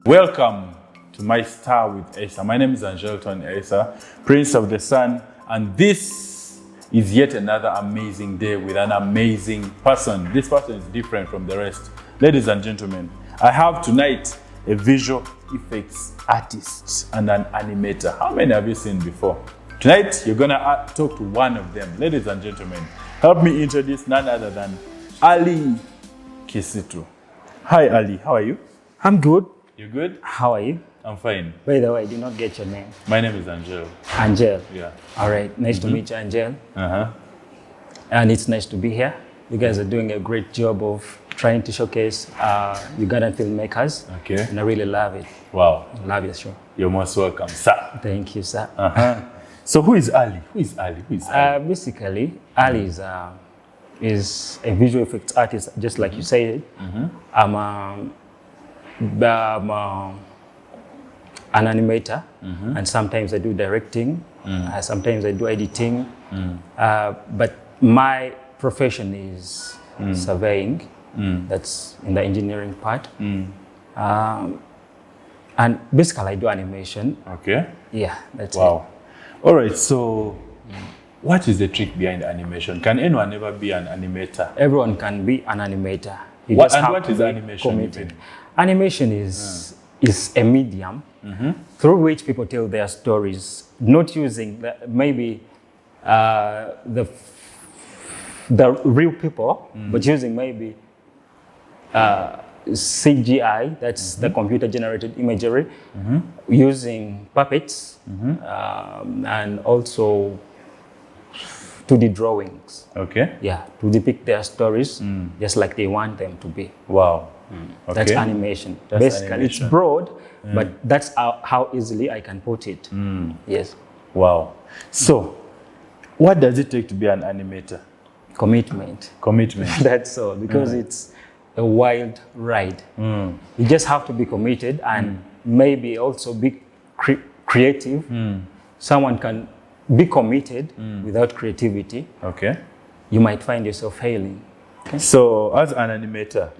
Welcome to My Star with Asa. My name is Angelton Asa, Prince of the Sun, and this is yet another amazing day with an amazing person. This person is different from the rest. Ladies and gentlemen, I have tonight a visual effects artist and an animator. How many have you seen before? Tonight, you're gonna talk to one of them. Ladies and gentlemen, help me introduce none other than Ali Kisitu. Hi Ali, how are you? I'm good. You good? How are you? I'm fine. By the way, I did not get your name. My name is Angel. Angel. Yeah. All right. Nice to meet you, Angel. Uh-huh. And it's nice to be here. You guys are doing a great job of trying to showcase Ugandan filmmakers. Okay. And I really love it. Wow. Love your show. You're most welcome, sir. Thank you, sir. Uh-huh. So who is Ali? Who is Ali? Who is Ali? Basically, Ali is a visual effects artist, just like you said. I'm an animator, and sometimes I do directing, sometimes I do editing, but my profession is surveying, that's in the engineering part, and basically I do animation. Okay. Yeah, that's it. Wow. All right, so what is the trick behind animation? Can anyone ever be an animator? Everyone can be an animator. What is animation committed. Animation is a medium through which people tell their stories, not using maybe the real people, but using maybe CGI, that's the computer-generated imagery, using puppets, and also 2D drawings. Okay. Yeah, to depict their stories just like they want them to be. Wow. Okay. That's animation. Basically, animation. it's broad, but that's how easily I can put it. Yes. Wow. So, what does it take to be an animator? Commitment. Commitment. That's all, because it's a wild ride. You just have to be committed and maybe also be creative. Someone can be committed without creativity. Okay. You might find yourself failing. Okay. So, as an animator,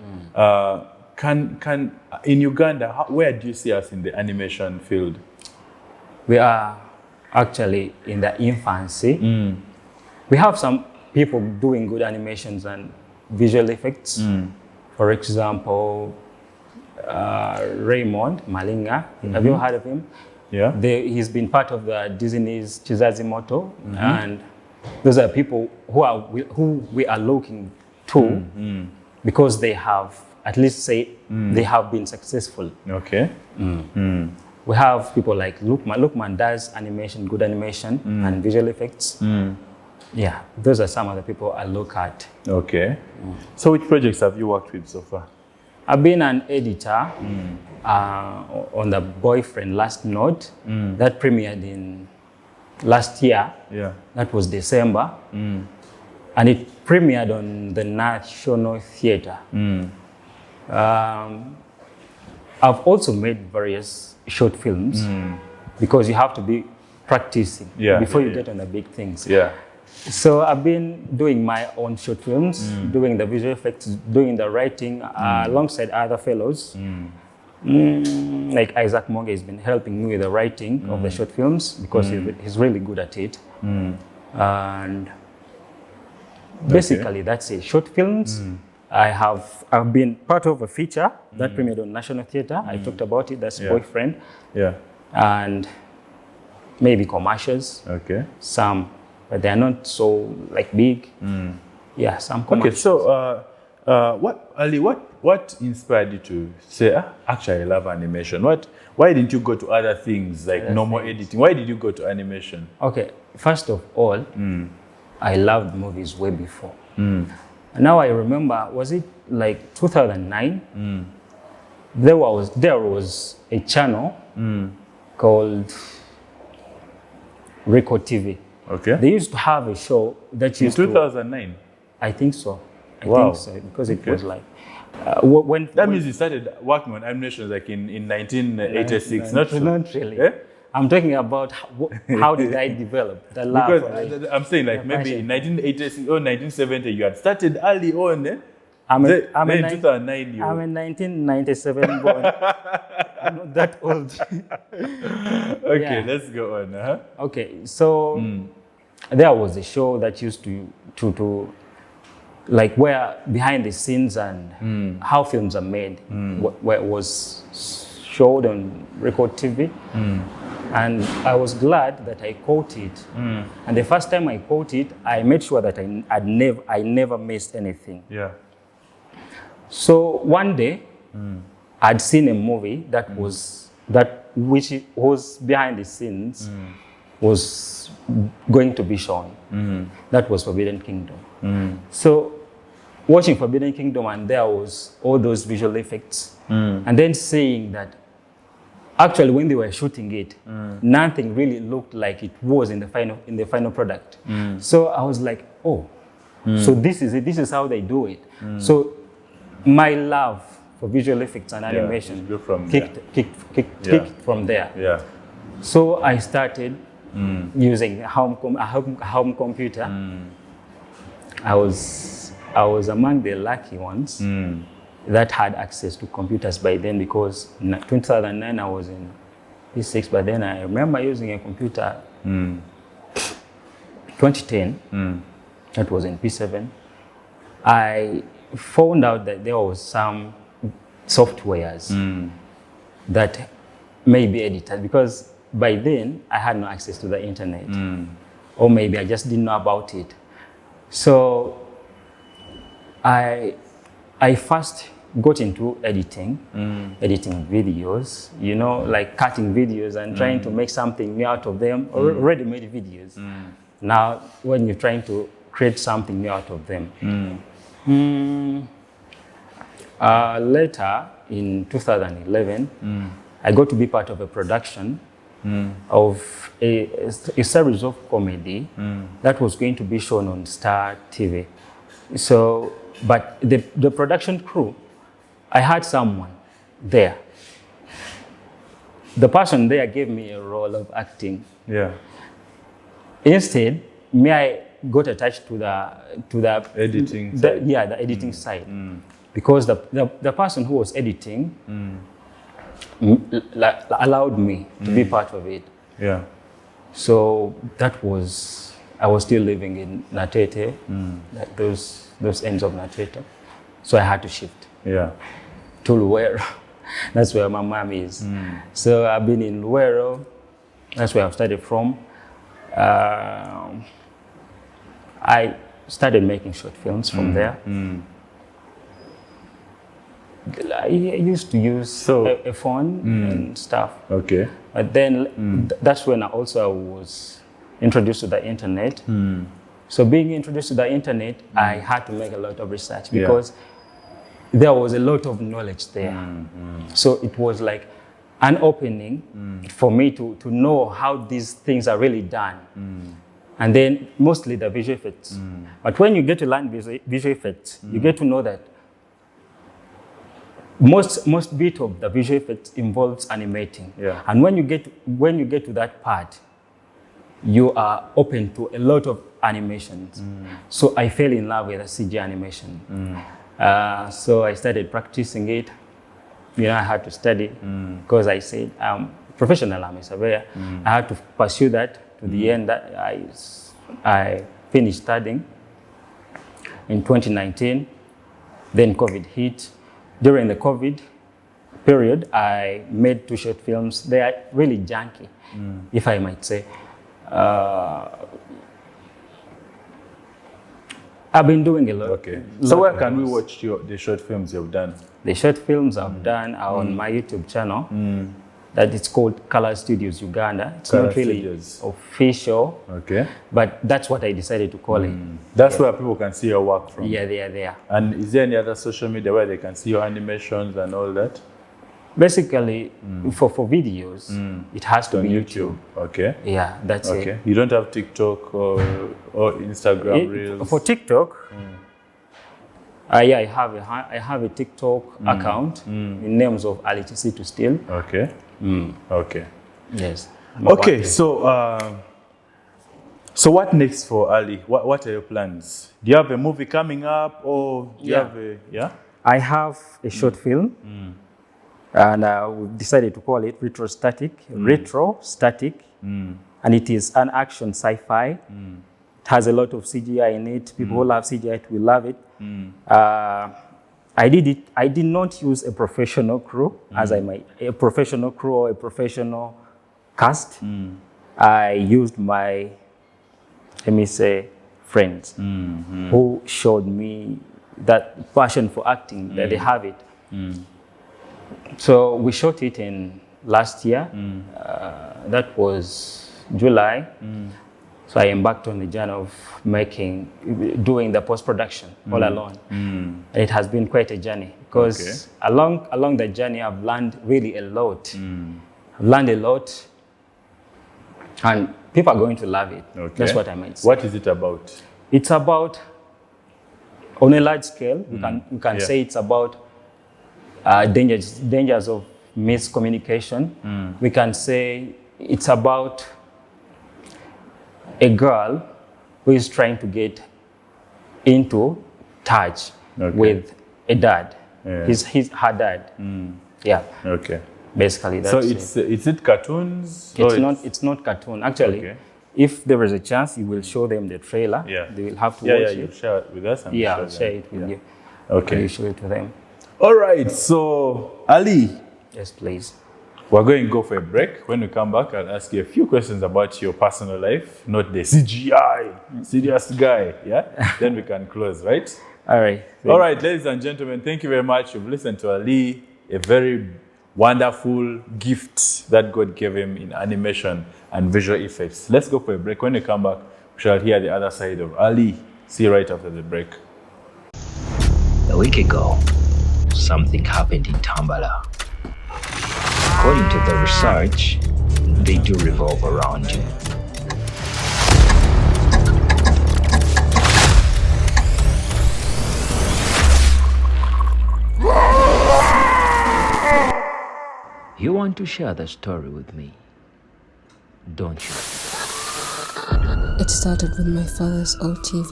can in Uganda, where do you see us in the animation field? We are actually in the infancy. We have some people doing good animations and visual effects. For example, Raymond Malinga. Have you heard of him? Yeah. He's been part of the Disney's Chizazi Moto, and those are people who we are looking to because they have, at least say, they have been successful. Okay. We have people like Lukman. Lukman does animation, good animation, and visual effects. Yeah, those are some of the people I look at. Okay. So which projects have you worked with so far? I've been an editor on the Boyfriend Last Note that premiered in last year. Yeah. That was December. And it premiered on the National Theatre. I've also made various short films because you have to be practicing before you get on the big things. Yeah. So I've been doing my own short films, doing the visual effects, doing the writing alongside other fellows. Like Isaac Monge has been helping me with the writing of the short films because he's really good at it. And basically that's it. Short films. I've been part of a feature that premiered on National Theatre. I talked about it. That's Boyfriend. Yeah. And maybe commercials. Okay. Some, but they are not so like big. Yeah, some commercials. Okay, so what inspired you to say, actually I love animation? Why didn't you go to other things like normal editing? Why did you go to animation? Okay, first of all, I loved movies way before. Now I remember, was it like 2009? There was a channel called Record TV. Okay. They used to have a show that used in 2009. I think so. I think so because it was like that means you started working on animation like in 1986. Not really. I'm talking about how did I develop the love because for it. I'm saying like maybe in 1980 or 1970 you had started early on, eh? I'm in in 2009 you... I'm in 1997 born. I'm not that old. Okay, let's go on. Okay, so there was a show that used to like where behind the scenes and how films are made, where it was showed on Record TV. And I was glad that I caught it. And the first time I caught it, I made sure that I never missed anything. Yeah. So one day, I'd seen a movie which was behind the scenes was going to be shown. That was Forbidden Kingdom. So watching Forbidden Kingdom, and there was all those visual effects, and then seeing that actually when they were shooting it, nothing really looked like it was in the final product. So I was like, oh, so this is it. This is how they do it. So my love for visual effects and animation kicked from there. Yeah. So I started using a home computer. I was among the lucky ones that had access to computers by then, because in 2009 I was in P6, but then I remember using a computer 2010, that was in P7. I found out that there was some softwares that may be edited, because by then I had no access to the internet, or maybe I just didn't know about it. So I first got into editing videos, you know, like cutting videos and trying to make something new out of them, or ready-made videos. Now, when you're trying to create something new out of them. Later, in 2011, I got to be part of a production of a series of comedy that was going to be shown on Star TV. So, but the production crew, I had someone there. The person there gave me a role of acting. Yeah. Instead, I got attached to the editing side. The editing side, because the person who was editing allowed me to be part of it. Yeah. So that was, I was still living in Natete, like those ends of Natete. So I had to shift. Yeah. To Luero. That's where my mom is. So I've been in Luero. That's where I've started from. I started making short films from there. I used to use a phone and stuff. Okay. But then that's when I was introduced to the internet. So being introduced to the internet, I had to make a lot of research, because there was a lot of knowledge there. So it was like an opening for me to know how these things are really done. And then mostly the visual effects. But when you get to learn visual effects, you get to know that most bit of the visual effects involves animating. Yeah. And when you get to that part, you are open to a lot of animations. So I fell in love with the CG animation. So I started practicing it. You know, I had to study, because I said, professional, I'm a surveyor. I had to pursue that to the end. That I finished studying in 2019. Then COVID hit. During the COVID period, I made 2 short films. They are really junky, if I might say. I've been doing a lot. Okay. So where can we watch the short films you've done? The short films I've done are on my YouTube channel. That it's called Color Studios Uganda. It's not really official, but that's what I decided to call it. That's where people can see your work from? Yeah, they are there. And is there any other social media where they can see your animations and all that? Basically, for videos, it has to be YouTube. Okay. Yeah, that's it. You don't have TikTok or Instagram Reels? For TikTok, yeah, I have a TikTok account in names of Ali Kisitu still. Okay. Okay. Yes. Okay, so what next for Ali? What are your plans? Do you have a movie coming up, or do you have a I have a short film, and we've decided to call it Retrostatic, and it is an action sci-fi. It has a lot of CGI in it. People who love CGI will love it. I did not use a professional crew a professional crew or a professional cast. I used my, let me say, friends who showed me that passion for acting, that they have it. So we shot it in last year. That was July. So I embarked on the journey of doing the post-production all alone. It has been quite a journey because along the journey, I've learned really a lot. I've learned a lot, and people are going to love it. That's what I might say. What is it about? It's about, on a large scale, we can say it's about dangers of miscommunication. We can say it's about a girl who is trying to get into touch with a dad. Her dad. Yeah. Okay. Basically, that's so is it cartoons? It's not cartoon. Actually, if there is a chance, you will show them the trailer. They will have to watch it. You'll share it with us. And I'll share it with you. Okay. You show it to them. All right. So, Ali. Yes, please. We're going to go for a break. When we come back, I'll ask you a few questions about your personal life, not the CGI, serious guy. Then we can close, right? All right. All right, ladies and gentlemen, thank you very much. You've listened to Ali, a very wonderful gift that God gave him in animation and visual effects. Let's go for a break. When we come back, we shall hear the other side of Ali. See you right after the break. A week ago, something happened in Tambala. According to the research, they do revolve around you. You want to share the story with me, don't you? It started with my father's old TV.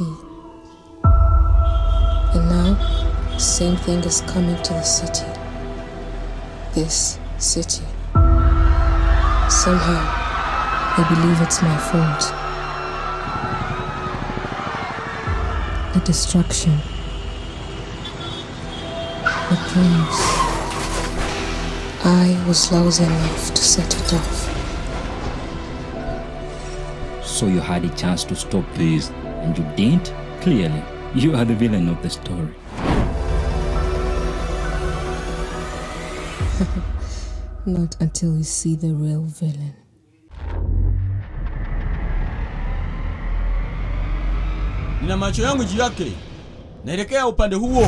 And now, same thing is coming to the city. This city. Somehow, I believe it's my fault. A distraction. A promise. I was lousy enough to set it off. So you had a chance to stop this, and you didn't? Clearly, you are the villain of the story. Not until you see the real villain. Nina macho yangu juu yake. Naelekea upande huo.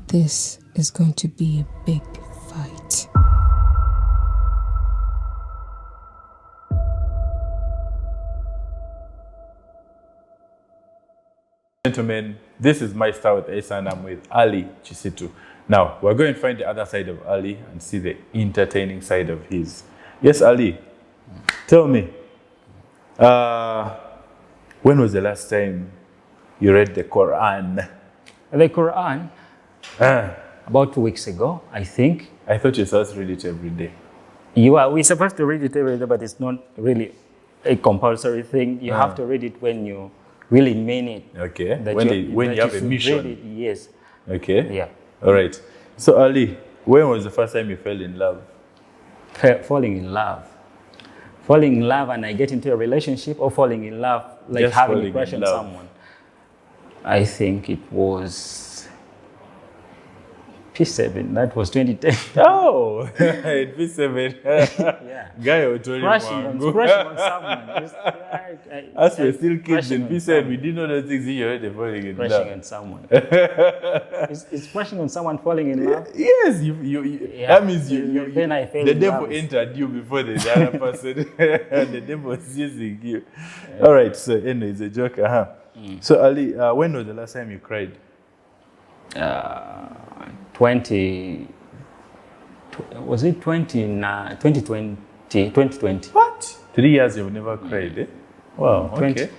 This is going to be a big fight. Gentlemen, this is My Star with Asa, and I'm with Ali Kisitu. Now, we're going to find the other side of Ali and see the entertaining side of his. Yes, Ali, tell me, when was the last time you read the Quran? The Quran? About 2 weeks ago, I think. I thought you're supposed to read it every day. We're supposed to read it every day, but it's not really a compulsory thing. You have to read it when you really mean it. Okay. When you have a mission. Read it, yes. Okay. Yeah. All right. So Ali, when was the first time you fell in love? Falling in love. Falling in love and I get into a relationship, or falling in love like Just having a crush on someone? I think it was P7, that was 2010. Oh, at P7. Yeah. Guy was Crushing on someone. As we're still kids in P7, we didn't know those things you heard falling in love. Crushing on someone. Is crushing on someone falling in love? Yes, Yeah. that means Then I fell the in devil love. entered you before the other person. The devil was using you. All right, so anyway, it's a joke. So Ali, when was the last time you cried? 2020. What? 3 years you've never cried, eh? Wow, okay.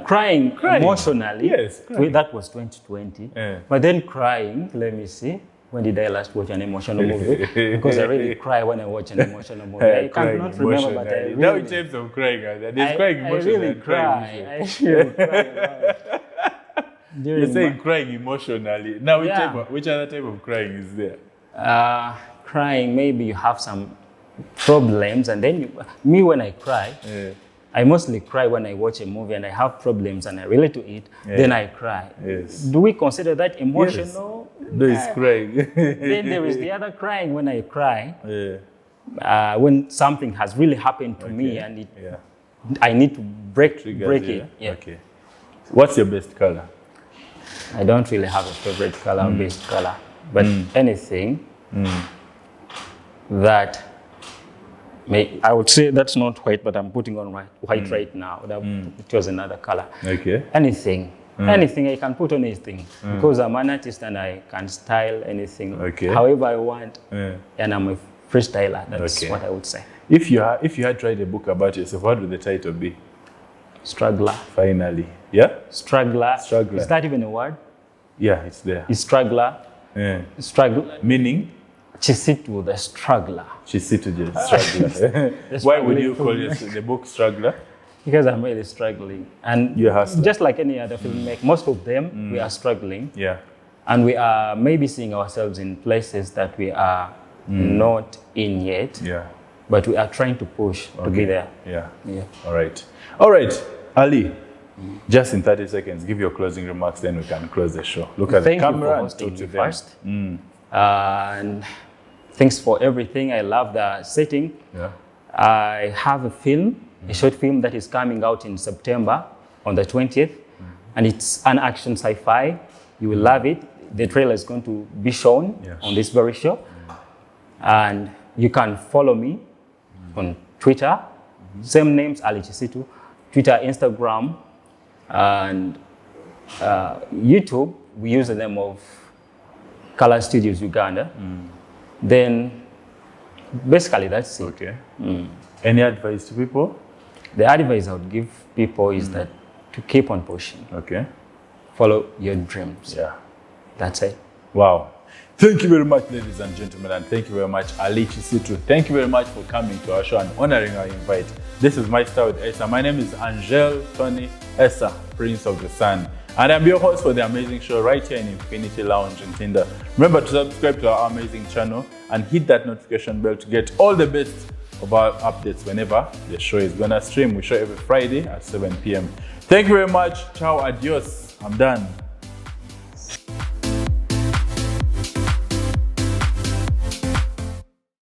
Crying emotionally. Yes, crying. That was 2020. Yeah. But then crying, let me see. When did I last watch an emotional movie? Because I really cry when I watch an emotional movie. I cannot remember, but I really... Now in terms of crying, there's crying emotionally. I really cry. I really cry a lot. You're saying crying emotionally. Now, which other type of crying is there? Crying, maybe you have some problems, and then me when I cry, I mostly cry when I watch a movie and I have problems and I relate to it, then I cry. Yes. Do we consider that emotional? Yes. No, it's crying. Then there is the other crying when I cry, when something has really happened to me and I need to break it. Yeah. Okay. What's your best color? I don't really have a favorite color, best color, but anything that I would say that's not white, but I'm putting on white right now. It was another color. Okay. Anything I can put on anything because I'm an artist and I can style anything however I want, and I'm a freestyler. That's what I would say. If you had to write a book about yourself, what would the title be? Struggler. Finally. Yeah? Struggler. Struggler. Is that even a word? Yeah, it's there. Is struggler. Struggler. Meaning? Kisitu, the struggler. Kisitu, the struggler. Why would you call the book Struggler? Because I'm really struggling. And just like any other filmmaker, most of them, we are struggling. Yeah. And we are maybe seeing ourselves in places that we are not in yet. Yeah. But we are trying to push to be there. Yeah. All right. Ali, just in 30 seconds, give your closing remarks, then we can close the show. Look at the camera and talk to them. First. And thanks for everything. I love the setting. Yeah. I have a film, a short film that is coming out in September on the 20th. And it's an action sci-fi. You will love it. The trailer is going to be shown on this very show. And you can follow me on Twitter. Same names, Ali Kisitu. Twitter, Instagram, and YouTube. We use the name of Color Studios Uganda. Then basically that's it. Okay. Any advice to people? The advice I would give people is that to keep on pushing. Okay. Follow your dreams. Yeah. That's it. Wow. Thank you very much, ladies and gentlemen, and thank you very much, Ali Kisitu. Thank you very much for coming to our show and honoring our invite. This is My Star with Esa. My name is Angel Tony Esa, Prince of the Sun. And I'm your host for the amazing show right here in Infinity Lounge in Tinder. Remember to subscribe to our amazing channel and hit that notification bell to get all the best of our updates whenever the show is gonna stream. We show every Friday at 7 p.m. Thank you very much. Ciao, adios. I'm done.